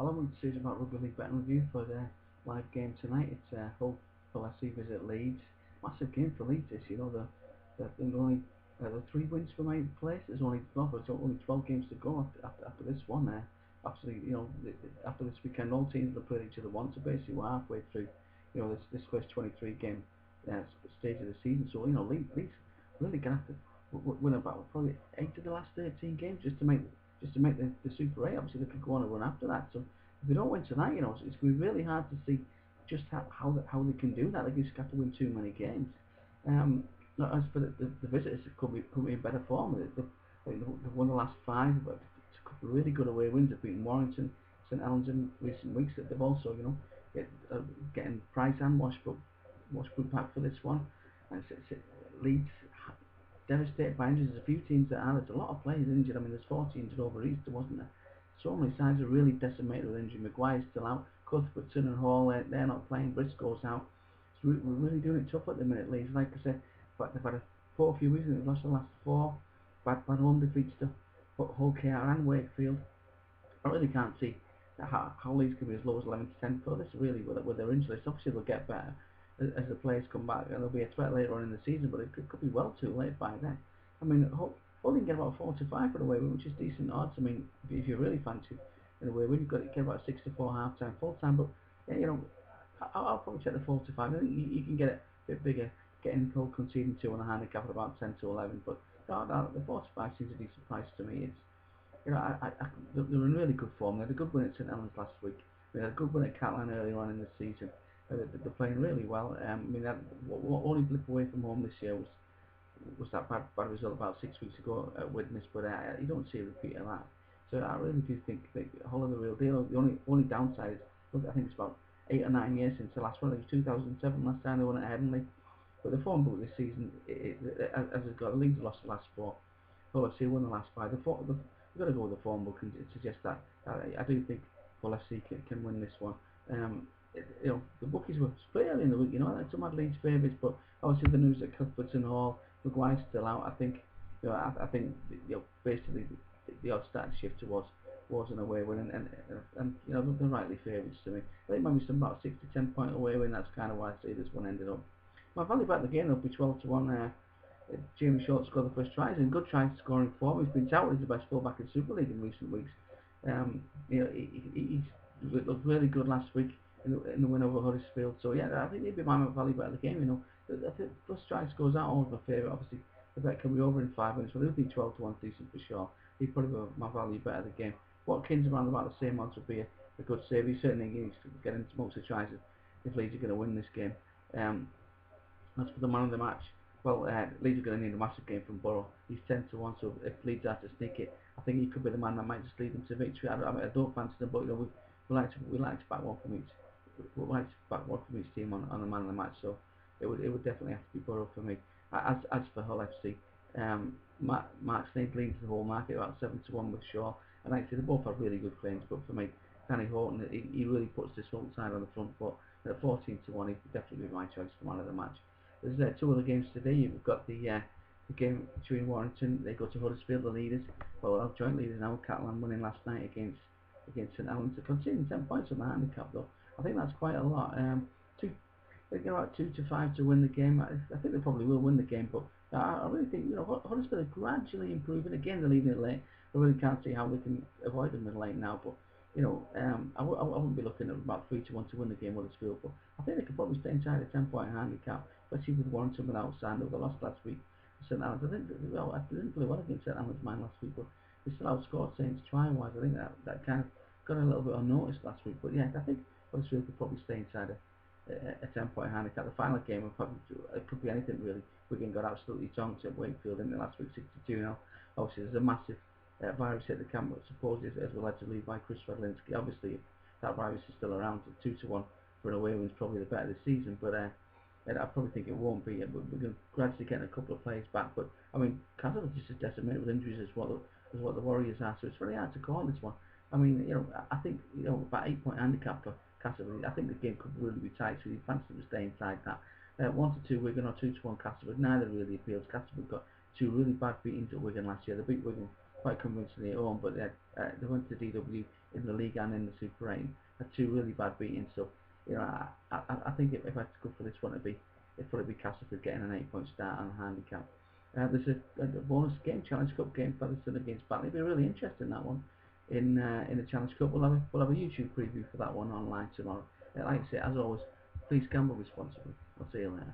Hello, I'm Susan about Rugby League betting review for the live game tonight. It's Hull FC visit Leeds. Massive game for Leeds this, they're only the 3 wins from 8 places. There's only 12 games to go after this one. After this weekend, all teams will play each other once. So basically, we're halfway through, this first 23 game stage of the season. So Leeds really gonna have to win about probably 8 of the last 13 games just to make the Super 8. Obviously, they could go on and run after that. So if they don't win tonight, it's going to be really hard to see just how they can do that. They just have to win too many games. Um, as for the visitors, it could be in better form. They've won the last 5, but it's a couple of really good away wins. They've beaten Warrington, St Helens in recent weeks. That they've also, get, getting Price and Washboard back for this one. And Leeds devastated by injuries. There's a few teams that are. There's a lot of players injured. I mean, there's 14 injured over Easter, wasn't there? So many sides are really decimated with injury. Maguire's still out. Cuthbertson and Hall, they're not playing. Briscoe's out. So we're really doing it tough at the minute, Leeds. Like I said, but they've had a poor few weeks. They've lost the last 4. Bad home defeats to Hull, KR and Wakefield. I really can't see how Leeds can be as low as 11 to 10 for this, really, with their injuries. Obviously, they'll get better as the players come back, and there'll be a threat later on in the season, but it could be well too late by then. I mean, Hull can get about 4 to 5 for the away win, which is decent odds. I mean, if you really fancy an away win, you've got to get about 6 to 4 half time, full time, but yeah, I'll probably take the 4 to 5. I think you can get it a bit bigger, getting Hull conceding 2 on a handicap at about 10 to 11, but the 4 to 5 seems a decent price to me. It's they're in really good form. They had a good win at St Helens last week. They had a good win at Catalan earlier on in the season. They're playing really well. I mean, only blip away from home this year was that bad result about 6 weeks ago at Widnes, but you don't see a repeat of that. So I really do think that Hull are the real deal. The only downside is, look, I think it's about 8 or 9 years since the last one. It was 2007 last time they won at Headingley. But the form book this season, as it's got, Leeds lost the last 4. Hull FC won the last 5. We've got to go with the form book and suggest that. I do think Hull FC can win this one. The bookies were split early in the week. Some had Leeds favourites, but obviously the news that Cuthbertson, Hall, Maguire's still out. I think basically the odds started to shift towards an away win, and they're rightly favourites to me. I think maybe some about 6 to 10 point away win. That's kind of why I say this one ended up. My value bet the game will be 12 to 1. Jamie Short scored the first try. He's in good try scoring form. He's been touted as the best fullback in Super League in recent weeks. He looked really good last week in the win over Huddersfield. So yeah, I think he'd be my value bet of the game. The first try scores out always my favourite. Obviously, the bet can be over in 5 minutes, but it would be 12 to 1 decent for sure. He'd probably be my value bet of the game. Watkins around about the same odds would be a good save. He certainly needs to get into most of the tries if Leeds are going to win this game. As for the man of the match, well, Leeds are going to need a massive game from Borough. He's 10 to 1, so if Leeds have to sneak it, I think he could be the man that might just lead them to victory. I don't fancy them, but we like to back one from each. We like to back one from each team on the man of the match. So it would definitely have to be Borough for me. As for Hull FC, Mark Snape leads the whole market about 7 to 1 with Shaw, and actually they both have really good claims. But for me, Danny Horton, he really puts this whole side on the front foot. At 14 to 1, he'd definitely be my choice for man of the match. There's 2 other games today. You've got the game between Warrington. They go to Huddersfield, the leaders. Well, joint leaders now. Catalan winning last night against St Helens. They're conceding 10 points on the handicap though. I think that's quite a lot. They get about 2 to 5 to win the game. I think they probably will win the game, but I really think Huddersfield are gradually improving. Again, they're leading it late. I really can't see how they can avoid them in late now, but. I wouldn't be looking at about 3 to 1 to win the game with Huddersfield, but I think they could probably stay inside a 10 point handicap, especially with Warrington without Sando. They lost last week to St Helens. I didn't play well against St Helens mine last week, but they still outscored Saints try-wise. I think that kind of got a little bit unnoticed last week, but yeah, I think Huddersfield could probably stay inside a 10 point handicap. The final game will probably it could be anything really. Wigan got absolutely tonked at Wakefield in the last week, 62 0. Obviously, there's a massive virus hit the camp, supposedly as allegedly by Chris Radlinski. Obviously, if that virus is still around, 2 to 1 for an away win is probably the bet of the season. But I probably think it won't be. We're going to gradually getting a couple of players back. But I mean, Castle is just as decimated with injuries as what the Warriors are. So it's very hard to call this one. I mean, I think about 8 point handicap for Castle. I think the game could really be tight. So you fancy to stay inside that. 1 to 2 Wigan or 2 to 1 Castle. Neither really appeals. Castle got 2 really bad beatings at Wigan last year. They beat Wigan quite convincingly at home, but they went to DW in the league and in the Super 8. Had two really bad beatings, so you know I think if I had to go for this one, it'd probably be Castleford getting an 8 point start on a handicap. There's a bonus game, Challenge Cup game, Featherstone against Batley. It'll be really interesting, that one in the Challenge Cup. We'll have a YouTube preview for that one online tomorrow. Like I say, as always, please gamble responsibly. I'll see you later.